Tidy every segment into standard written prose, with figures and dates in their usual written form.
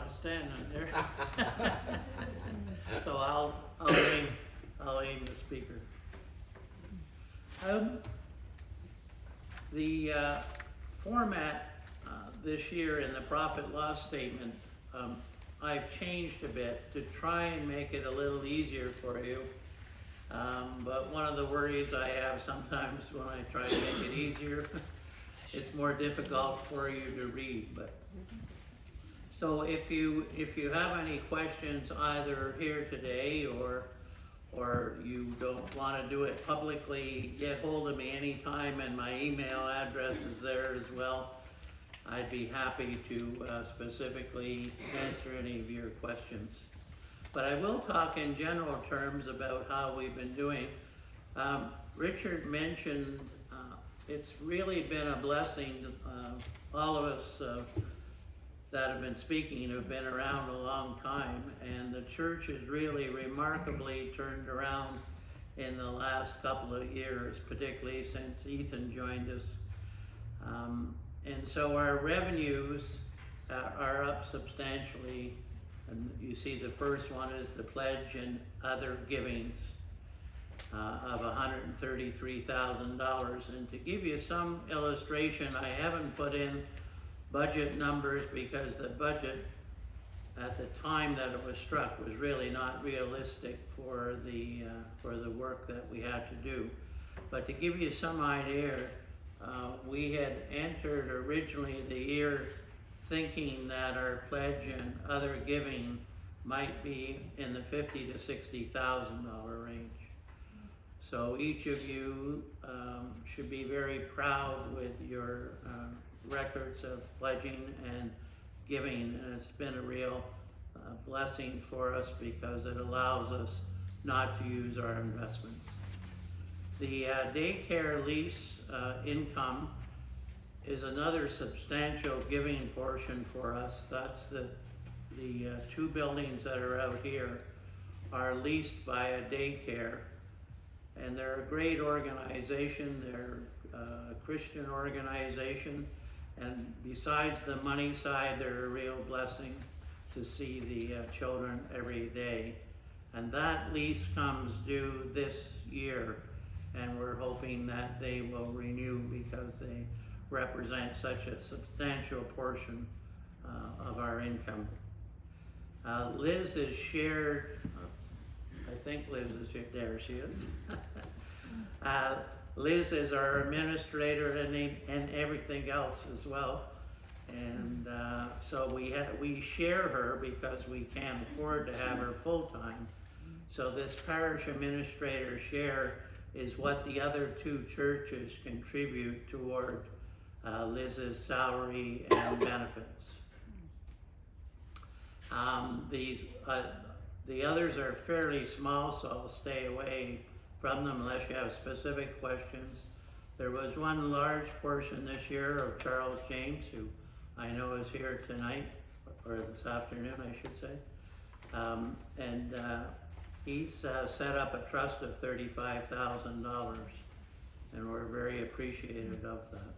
to stand on there. So I'll aim the speaker. The format this year in the profit loss statement, I've changed a bit to try and make it a little easier for you. But one of the worries I have sometimes when I try to make it easier, it's more difficult for you to read. But so if you have any questions either here today or you don't want to do it publicly, get hold of me anytime, and my email address is there as well. I'd be happy to specifically answer any of your questions. But I will talk in general terms about how we've been doing. Richard mentioned it's really been a blessing. All of us that have been speaking have been around a long time, and the church has really remarkably turned around in the last couple of years, particularly since Ethan joined us. And so our revenues are up substantially. And you see the first one is the pledge and other givings of $133,000. And to give you some illustration, I haven't put in budget numbers because the budget at the time that it was struck was really not realistic for the work that we had to do. But to give you some idea, we had entered originally the year thinking that our pledge and other giving might be in the $50,000 to $60,000 range. So each of you should be very proud with your records of pledging and giving, and it's been a real blessing for us because it allows us not to use our investments. The daycare lease income is another substantial giving portion for us. That's the two buildings that are out here are leased by a daycare, and they're a great organization. They're a Christian organization, and besides the money side, they're a real blessing to see the children every day. And that lease comes due this year, and we're hoping that they will renew because they represent such a substantial portion of our income. Liz is shared, I think Liz is here, there she is. Liz is our administrator and everything else as well. And so we share her because we can't afford to have her full-time. So this parish administrator share is what the other two churches contribute toward Liz's salary and benefits. The others are fairly small, so I'll stay away from them unless you have specific questions. There was one large portion this year of Charles James, who I know is here tonight, or this afternoon, I should say. He's set up a trust of $35,000, and we're very appreciative of that.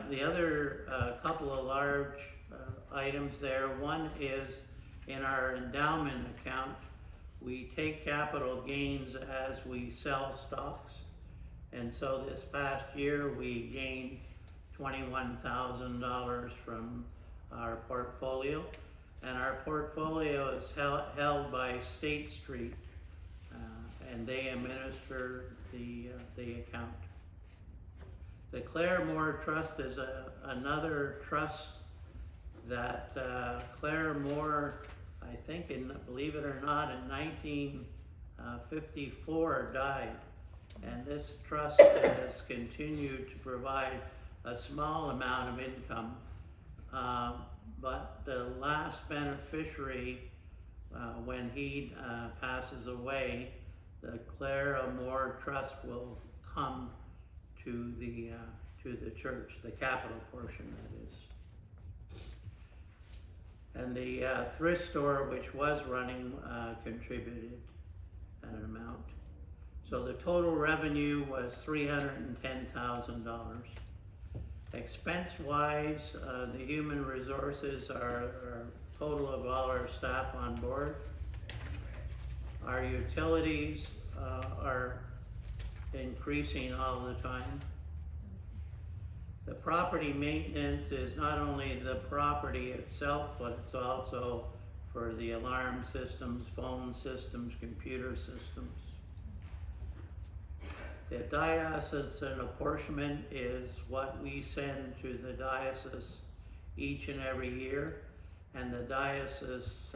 The other couple of large items there, one is in our endowment account. We take capital gains as we sell stocks, and so this past year we gained $21,000 from our portfolio, and our portfolio is held by State Street, and they administer the account. The Claire Moore Trust is another trust that Claire Moore, I think, believe it or not, in 1954 died. And this trust has continued to provide a small amount of income. But the last beneficiary, when he passes away, the Claire Moore Trust will come to the church, the capital portion, that is. And the thrift store, which was running, contributed an amount. So the total revenue was $310,000. Expense-wise, the human resources are total of all our staff on board. Our utilities are increasing all the time. The property maintenance is not only the property itself, but it's also for the alarm systems, phone systems, computer systems. The diocesan apportionment is what we send to the diocese each and every year, and the diocese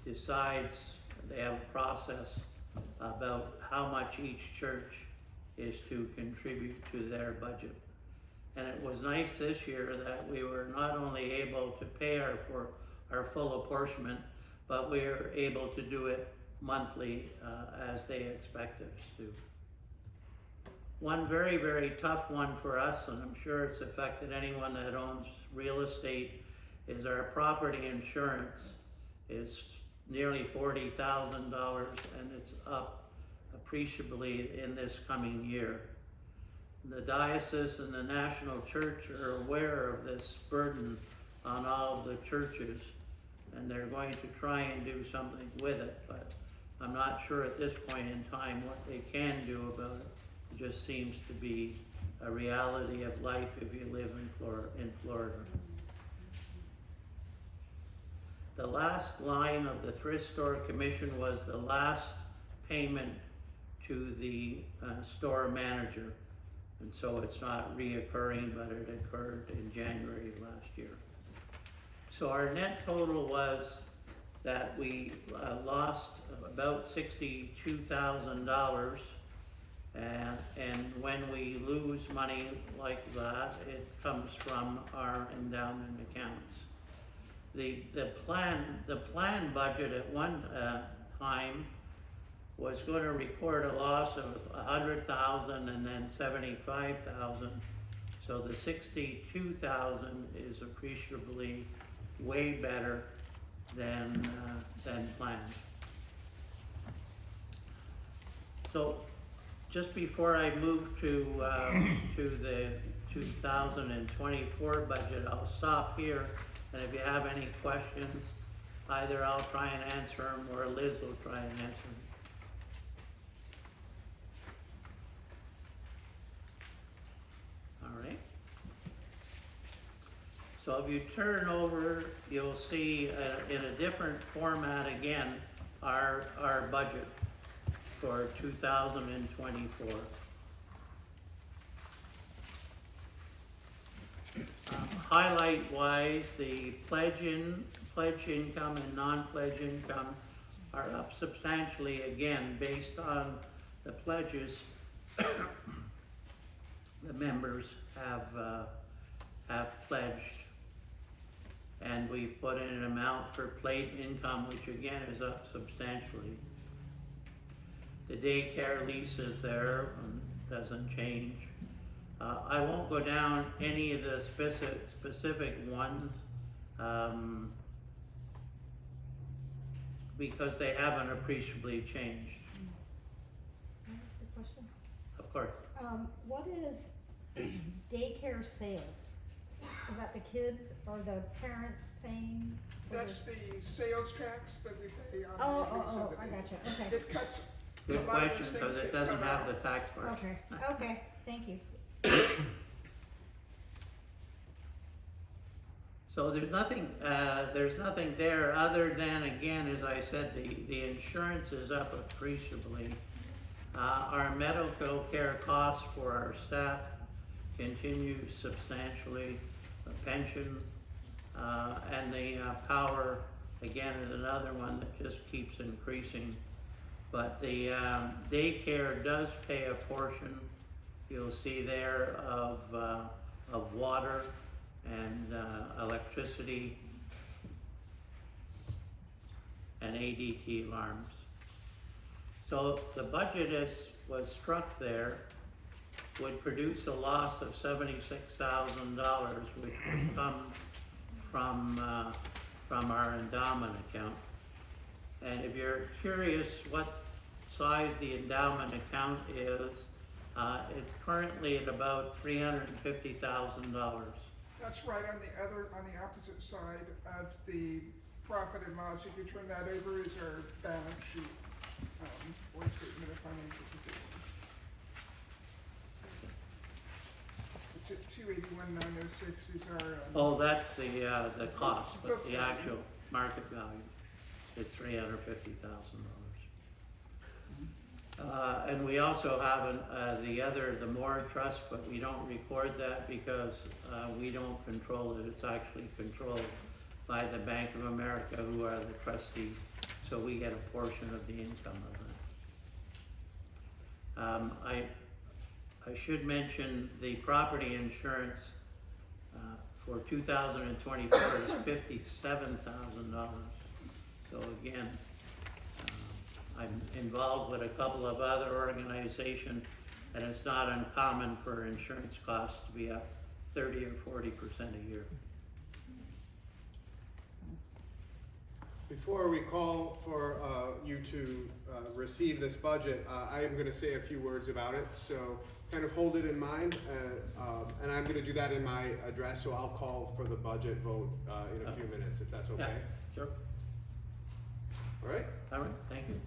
decides, they have a process about how much each church is to contribute to their budget. And it was nice this year that we were not only able to pay for our full apportionment, but we were able to do it monthly as they expect us to. One very, very tough one for us, and I'm sure it's affected anyone that owns real estate, is our property insurance is nearly $40,000, and it's up appreciably in this coming year. The diocese and the national church are aware of this burden on all of the churches, and they're going to try and do something with it, but I'm not sure at this point in time what they can do about it. It just seems to be a reality of life if you live in Florida. The last line of the thrift store commission was the last payment to the store manager. And so it's not reoccurring, but it occurred in January last year. So our net total was that we lost about $62,000. And when we lose money like that, it comes from our endowment accounts. The plan budget at one time was going to record a loss of $100,000 and then $75,000. So the $62,000 is appreciably way better than planned. So just before I move to the 2024 budget, I'll stop here, and if you have any questions, either I'll try and answer them or Liz will try and answer them. All right. So if you turn over, you'll see in a different format again our budget for 2024. Highlight-wise, the pledge income and non-pledge income are up substantially again based on the pledges the members have pledged. And we've put in an amount for plate income, which again is up substantially. The daycare lease is there and doesn't change. I won't go down any of the specific ones because they haven't appreciably changed. Can I ask a question? Of course. What is daycare sales? Is that the kids or the parents paying? That's the sales tax that we pay on. Oh, I gotcha, okay. It cuts. Good a lot of these question, because things it get doesn't cut have off. the tax part. Okay, thank you. So there's nothing there other than, again, as I said, the insurance is up appreciably. Our medical care costs for our staff continue substantially. The pension and the power, again, is another one that just keeps increasing. But the daycare does pay a portion, you'll see there, of water and electricity and ADT alarms. So the budget was struck there, would produce a loss of $76,000, which would come from our endowment account. And if you're curious what size the endowment account is, It's currently at about $350,000. That's right on the opposite side of the profit and loss. If you turn that over, is our balance sheet, or statement of financial position. It's at 281,906 is our, Oh, that's the cost, but the actual market value is $350,000. And we also have the Moore Trust, but we don't record that because we don't control it. It's actually controlled by the Bank of America, who are the trustee, so we get a portion of the income of that. I should mention the property insurance for 2024 is $57,000. So again, I'm involved with a couple of other organizations, and it's not uncommon for insurance costs to be up 30 or 40% a year. Before we call for you to receive this budget, I am going to say a few words about it. So kind of hold it in mind, and I'm going to do that in my address. So I'll call for the budget vote in a few minutes, if that's okay. Yeah, sure. All right. All right, thank you.